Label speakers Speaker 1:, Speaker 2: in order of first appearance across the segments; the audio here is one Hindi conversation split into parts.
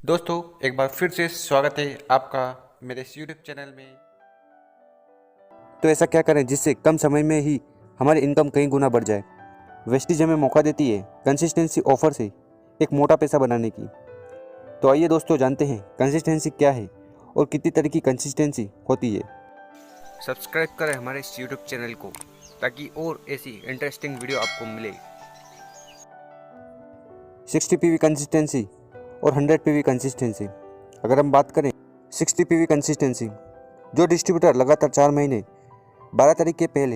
Speaker 1: दोस्तों, एक बार फिर से स्वागत है आपका मेरे इस यूट्यूब चैनल में।
Speaker 2: तो ऐसा क्या करें जिससे कम समय में ही हमारी इनकम कई गुना बढ़ जाए। वेस्टीज हमें मौका देती है कंसिस्टेंसी ऑफर से एक मोटा पैसा बनाने की। तो आइए दोस्तों जानते हैं कंसिस्टेंसी क्या है और कितनी तरह की कंसिस्टेंसी होती है।
Speaker 1: सब्सक्राइब करें हमारे इस यूट्यूब चैनल को ताकि और ऐसी इंटरेस्टिंग वीडियो आपको मिले।
Speaker 2: 60 पीवी कंसिस्टेंसी और 100 पीवी कंसिस्टेंसी। अगर हम बात करें 60 पीवी कंसिस्टेंसी, जो डिस्ट्रीब्यूटर लगातार 4 महीने 12 तारीख के पहले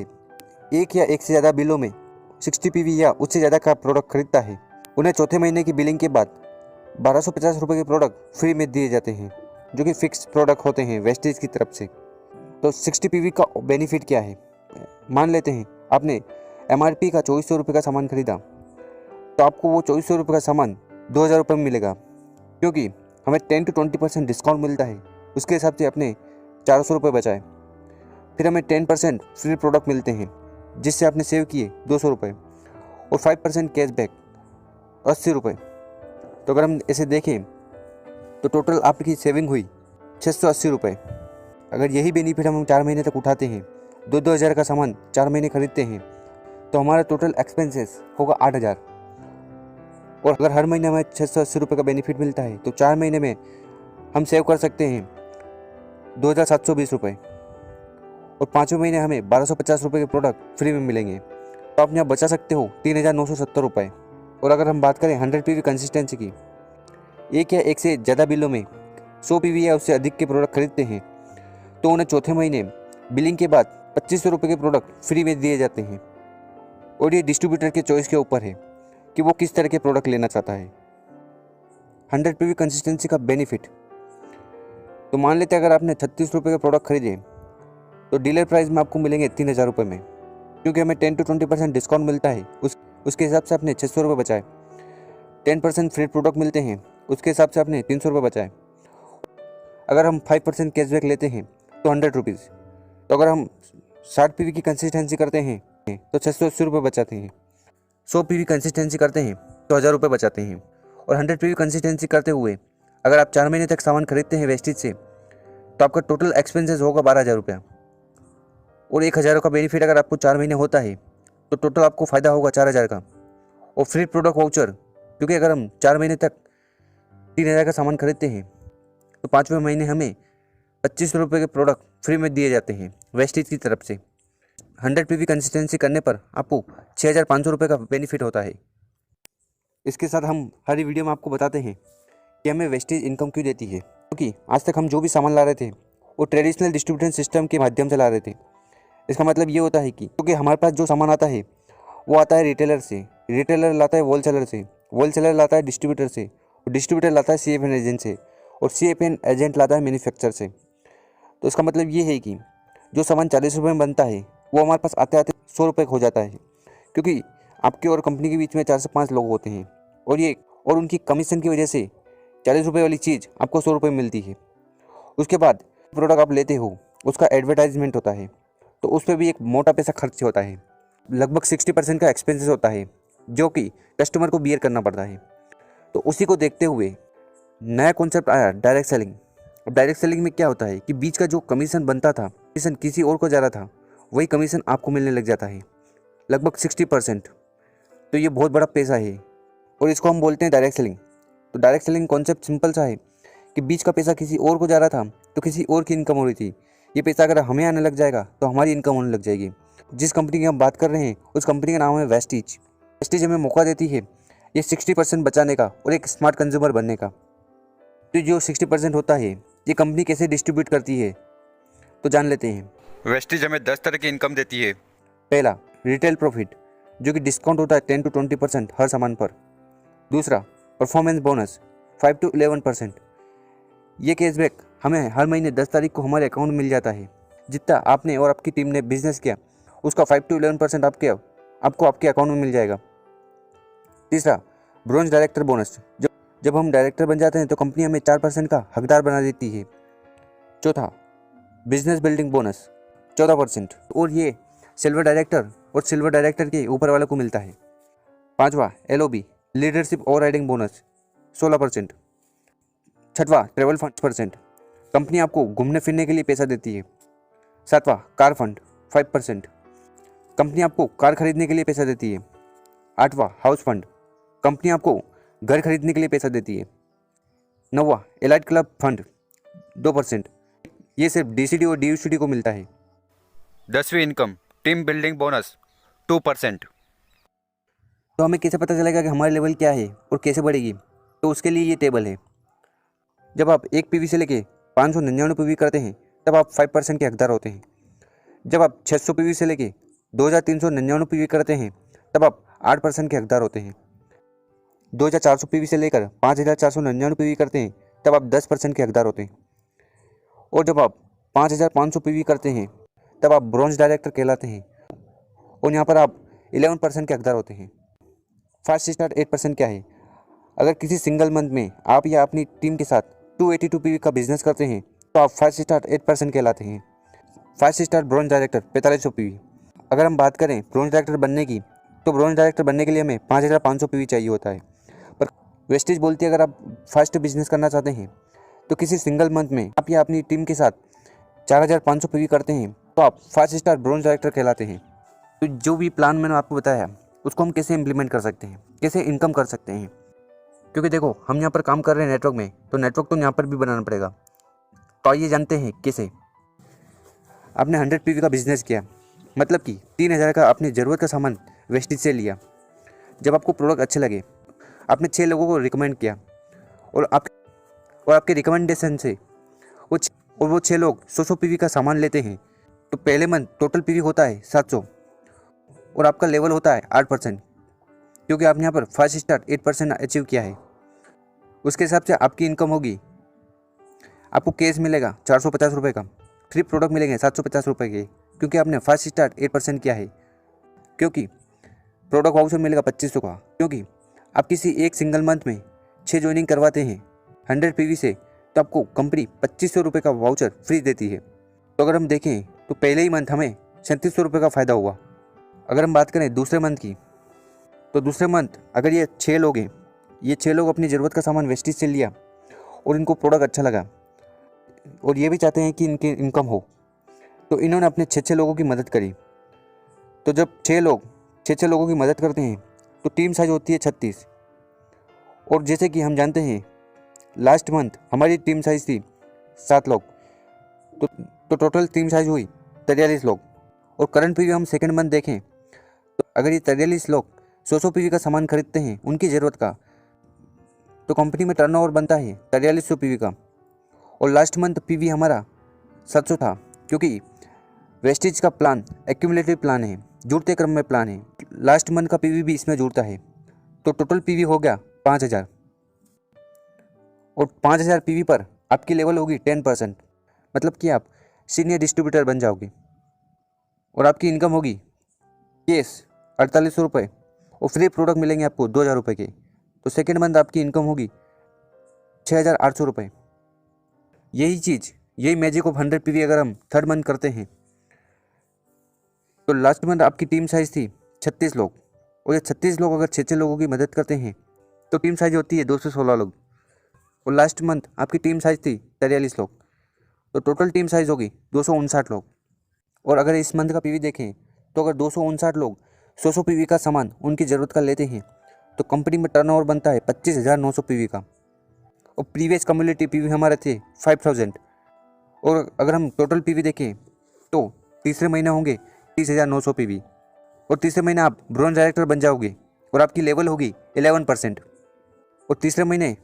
Speaker 2: एक या एक से ज़्यादा बिलों में 60 पीवी या उससे ज़्यादा का प्रोडक्ट खरीदता है, उन्हें चौथे महीने की बिलिंग के बाद 1250 रुपये के प्रोडक्ट फ्री में दिए जाते हैं, जो कि फिक्स प्रोडक्ट होते हैं वेस्टेज की तरफ से। तो 60 पीवी का बेनिफिट क्या है। मान लेते हैं आपने MRP का 2400 रुपये का सामान खरीदा, तो आपको वो 2400 रुपये का सामान 2000 रुपये में मिलेगा, क्योंकि हमें 10 to 20% डिस्काउंट मिलता है। उसके हिसाब से अपने 400 रुपये बचाए। फिर हमें 10% फ्री प्रोडक्ट मिलते हैं, जिससे आपने सेव किए 200 रुपये, और 5% कैशबैक 80 रुपये। तो अगर हम इसे देखें तो टोटल आपकी सेविंग हुई 680 रुपये। अगर यही बेनिफिट हम 4 महीने तक उठाते हैं, 2-2 हज़ार का सामान 4 महीने खरीदते हैं, तो हमारा टोटल एक्सपेंसेस होगा 8 हज़ार। और अगर हर महीने हमें 680 रुपये का बेनिफिट मिलता है, तो 4 महीने में हम सेव कर सकते हैं 2720 रुपये, और 5वें महीने हमें 1250 रुपये के प्रोडक्ट फ्री में मिलेंगे। तो आप यहाँ बचा सकते हो 3970 रुपये। और अगर हम बात करें 100 पीवी कंसिस्टेंसी की, एक या एक से ज़्यादा बिलों में 100 पीवी या उससे अधिक के प्रोडक्ट खरीदते हैं, तो उन्हें चौथे महीने बिलिंग के बाद 2500 रुपये के प्रोडक्ट फ्री में दिए जाते हैं। और ये डिस्ट्रीब्यूटर के चॉइस के ऊपर है कि वो किस तरह के प्रोडक्ट लेना चाहता है। 100 पीवी कंसिस्टेंसी का बेनिफिट, तो मान लेते हैं अगर आपने 36 रुपये के प्रोडक्ट खरीदे, तो डीलर प्राइस में आपको मिलेंगे 3000 रुपये में, क्योंकि हमें 10 to 20% डिस्काउंट मिलता है। उसके हिसाब से आपने 600 रुपये बचाए। 10% फ्री प्रोडक्ट मिलते हैं, उसके हिसाब से आपने 300 रुपये बचाए। अगर हम 5% कैशबैक लेते हैं तो 100 रुपीज़। तो अगर हम 60 पीवी की कंसिस्टेंसी करते हैं तो 680 रुपये बचाते हैं। 100 पीवी कंसिस्टेंसी करते हैं तो 1000 रुपये बचाते हैं। और 100 पीवी कंसिस्टेंसी करते हुए अगर आप 4 महीने तक सामान खरीदते हैं वेस्टेज से, तो आपका टोटल एक्सपेंसेस होगा 12,000 रुपया। और 1000 का बेनिफिट अगर आपको 4 महीने होता है, तो टोटल आपको फ़ायदा होगा 4000 का। और फ्री प्रोडक्ट वाउचर, क्योंकि अगर हम 4 महीने तक 3000 का सामान खरीदते हैं, तो 5वें महीने हमें 2500 रुपये के प्रोडक्ट फ्री में दिए जाते हैं वेस्टेज की तरफ से। 100 पीवी कंसिस्टेंसी करने पर आपको 6500 रुपये का बेनिफिट होता है। इसके साथ हम हर वीडियो में आपको बताते हैं कि हमें वेस्टेज इनकम क्यों देती है, क्योंकि आज तक हम जो भी सामान ला रहे थे वो ट्रेडिशनल डिस्ट्रीब्यूशन सिस्टम के माध्यम से ला रहे थे। इसका मतलब ये होता है कि क्योंकि हमारे पास जो सामान आता है वो आता है रिटेलर से, रिटेलर लाता है होलसेलर से, होलसेलर लाता है डिस्ट्रीब्यूटर से, और डिस्ट्रीब्यूटर लाता है CFN एजेंट से, और CFN एजेंट लाता है मैन्युफैक्चर से। तो इसका मतलब ये है कि जो सामान 40 रुपये में बनता है वो हमारे पास आते आते 100 रुपये हो जाता है, क्योंकि आपके और कंपनी के बीच में 4 से 5 लोग होते हैं, और उनकी कमीशन की वजह से 40 रुपये वाली चीज़ आपको 100 रुपये में मिलती है। उसके बाद प्रोडक्ट आप लेते हो, उसका एडवर्टाइजमेंट होता है, तो उस पर भी एक मोटा पैसा खर्च होता है। लगभग 60% का एक्सपेंसेस होता है, जो कि कस्टमर को बियर करना पड़ता है। तो उसी को देखते हुए नया कॉन्सेप्ट आया डायरेक्ट सेलिंग। अब डायरेक्ट सेलिंग में क्या होता है कि बीच का जो कमीशन बनता था, कमीशन किसी और को जा रहा था, वही कमीशन आपको मिलने लग जाता है, लगभग 60%। तो ये बहुत बड़ा पैसा है, और इसको हम बोलते हैं डायरेक्ट सेलिंग। तो डायरेक्ट सेलिंग कॉन्सेप्ट सिंपल सा है कि बीच का पैसा किसी और को जा रहा था, तो किसी और की इनकम हो रही थी। ये पैसा अगर हमें आने लग जाएगा तो हमारी इनकम होने लग जाएगी। जिस कंपनी की हम बात कर रहे हैं उस कंपनी का नाम है वेस्टीज। वेस्टीज हमें मौका देती है ये 60% बचाने का और एक स्मार्ट कंज्यूमर बनने का। तो जो 60% होता है ये कंपनी कैसे डिस्ट्रीब्यूट करती है, तो जान लेते हैं।
Speaker 1: वेस्टेज हमें 10 तरह की इनकम देती है।
Speaker 2: पहला, रिटेल प्रॉफिट, जो कि डिस्काउंट होता है 10 to 20% हर सामान पर। दूसरा, परफॉर्मेंस बोनस 5 to 11%। ये कैशबैक हमें हर महीने 10 तारीख को हमारे अकाउंट में मिल जाता है। जितना आपने और आपकी टीम ने बिजनेस किया उसका 5 to 11% आपको आपके अकाउंट में मिल जाएगा। तीसरा, ब्रोंज डायरेक्टर बोनस, जब हम डायरेक्टर बन जाते हैं तो कंपनी हमें 4% का हकदार बना देती है। चौथा, बिजनेस बिल्डिंग बोनस 14%, और ये सिल्वर डायरेक्टर और सिल्वर डायरेक्टर के ऊपर वाले को मिलता है। पांचवा, LOB leadership over riding bonus 16%। छठवां ट्रेवल फंड 5%, कंपनी आपको घूमने फिरने के लिए पैसा देती है। सातवां कार फंड 5%, कंपनी आपको कार खरीदने के लिए पैसा देती है। आठवां हाउस फंड, कंपनी आपको घर खरीदने के लिए पैसा देती है। नौवां एलाइट क्लब फंड 2%, ये सिर्फ डीसीडी और डीयूसीडी को मिलता है।
Speaker 1: 10वीं इनकम टीम बिल्डिंग बोनस 2%।
Speaker 2: तो हमें कैसे पता चलेगा कि हमारी लेवल क्या है और कैसे बढ़ेगी? तो उसके लिए ये टेबल है। जब आप 1 पीवी से लेके 599 पीवी करते हैं तब आप 5% के हकदार होते हैं। जब आप 600 पीवी से लेके 2399 पीवी करते हैं तब आप 8% के हकदार होते हैं। 2400 पीवी से लेकर 5499 पीवी करते हैं तब आप 10% के हकदार होते हैं। और जब आप 5500 पीवी करते हैं तब आप ब्रॉन्ज डायरेक्टर कहलाते हैं और यहाँ पर आप 11% के हकदार होते हैं। फास्ट स्टार्ट 8% क्या है? अगर किसी सिंगल मंथ में आप या अपनी टीम के साथ 282 पीवी का बिजनेस करते हैं तो आप फास्ट स्टार्ट 8% कहलाते हैं। Fast start bronze director 4500 PV. अगर हम बात करें ब्रॉन्ज डायरेक्टर बनने की, तो ब्रॉन्ज डायरेक्टर बनने के लिए हमें 5500 पीवी चाहिए होता है। पर वेस्टेज बोलती है अगर आप फास्ट बिजनेस करना चाहते हैं तो किसी सिंगल मंथ में आप या अपनी टीम के साथ 4500 पीवी करते हैं तो आप फास्ट स्टार ब्रॉन्ज डायरेक्टर कहलाते हैं। तो जो भी प्लान मैंने आपको बताया उसको हम कैसे इम्प्लीमेंट कर सकते हैं, कैसे इनकम कर सकते हैं, क्योंकि देखो हम यहाँ पर काम कर रहे हैं नेटवर्क में, तो नेटवर्क तो यहाँ पर भी बनाना पड़ेगा। तो आइए जानते हैं कैसे। आपने 100 पीवी का बिजनेस किया, मतलब कि 3000 का अपनी ज़रूरत का सामान वेस्टेज से लिया। जब आपको प्रोडक्ट अच्छे लगे, आपने 6 लोगों को रिकमेंड किया और आपके रिकमेंडेशन से वो 6 लोग 100 पीवी का सामान लेते हैं, तो पहले मंथ टोटल पीवी होता है 700 और आपका लेवल होता है 8%, क्योंकि आपने यहाँ पर फास्ट स्टार्ट 8% अचीव किया है। उसके हिसाब से आपकी इनकम होगी, आपको कैश मिलेगा 450 रुपये का, फ्री प्रोडक्ट मिलेंगे 750 रुपये के, क्योंकि आपने फास्ट स्टार्ट 8% किया है। क्योंकि प्रोडक्ट वाउचर मिलेगा 2500 का, क्योंकि आप किसी एक सिंगल मंथ में 6 ज्वाइनिंग करवाते हैं 100 पीवी से, तो आपको कंपनी 2500 रुपये का वाउचर फ्री देती है। तो अगर हम देखें तो पहले ही मंथ हमें 3700 रुपये का फ़ायदा हुआ। अगर हम बात करें दूसरे मंथ की, तो दूसरे मंथ अगर ये 6 लोग हैं, ये 6 लोग अपनी ज़रूरत का सामान वेस्टेज से लिया और इनको प्रोडक्ट अच्छा लगा और ये भी चाहते हैं कि इनकी इनकम हो, तो इन्होंने अपने 6 लोगों की मदद करी। तो जब 6 लोगों की मदद करते हैं तो टीम साइज होती है 36। और जैसे कि हम जानते हैं लास्ट मंथ हमारी टीम साइज थी 7 लोग, तो टोटल टीम साइज हुई 43 लोग। और करंट पीवी हम सेकेंड मंथ देखें तो अगर ये 43 लोग 100 पीवी का सामान खरीदते हैं उनकी ज़रूरत का, तो कंपनी में टर्नओवर बनता है 4300 पीवी का। और लास्ट मंथ पीवी हमारा 700 था, क्योंकि वेस्टेज का प्लान एक्यूमुलेटिव प्लान है, जुड़ते क्रम में प्लान है। लास्ट मंथ का पीवी भी इसमें जुड़ता है, तो टोटल पीवी हो गया 5000। और 5000 पीवी पर आपकी लेवल होगी 10%, मतलब कि आप सीनियर डिस्ट्रीब्यूटर बन जाओगे और आपकी इनकम होगी केस 4800 रुपये और फ्री प्रोडक्ट मिलेंगे आपको 2000 रुपये के। तो सेकेंड मंथ आपकी इनकम होगी 6800 रुपये। यही मैजिक ऑफ 100 पीवी अगर हम थर्ड मंथ करते हैं, तो लास्ट मंथ आपकी टीम साइज थी 36 लोग और ये 36 लोग अगर 6 लोगों की मदद करते हैं तो टीम साइज होती है 216 लोग। और लास्ट मंथ आपकी टीम साइज थी 43 लोग, तो टोटल टीम साइज होगी 259 लोग। और अगर इस मंथ का पीवी देखें तो अगर 259 लोग 100 पीवी का सामान उनकी ज़रूरत का लेते हैं तो कंपनी में टर्नओवर बनता है 25900 पीवी का। और प्रीवियस कम्युनिटी पीवी हमारे थे 5000। और अगर हम टोटल पीवी देखें तो तीसरे महीने होंगे 30900 पीवी और तीसरे महीने आप ब्रॉन्ज डायरेक्टर बन जाओगे और आपकी लेवल होगी 11%। और तीसरे महीने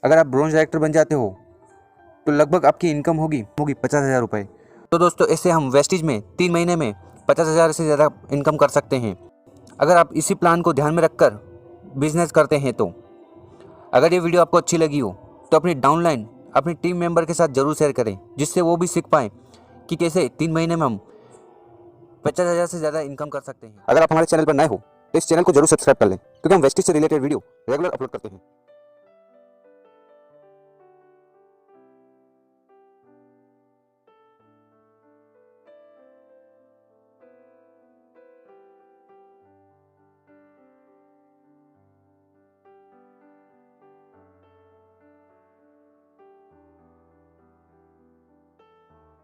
Speaker 2: अगर आप ब्रॉन्ज डायरेक्टर बन जाते हो तो लगभग आपकी इनकम होगी 50,000 रुपये। तो दोस्तों ऐसे हम वेस्टेज में 3 महीने में 50,000 से ज़्यादा इनकम कर सकते हैं, अगर आप इसी प्लान को ध्यान में रखकर बिजनेस करते हैं। तो अगर ये वीडियो आपको अच्छी लगी हो तो अपनी डाउनलाइन अपनी टीम मेंबर के साथ ज़रूर शेयर करें, जिससे वो भी सीख पाएँ कि कैसे 3 महीने में हम 50,000 से ज़्यादा इनकम कर सकते हैं।
Speaker 3: अगर आप हमारे चैनल पर नए हो तो इस चैनल को जरूर सब्सक्राइब कर लें, क्योंकि हम वेस्टेज से रिलेटेड वीडियो रेगुलर अपलोड करते हैं।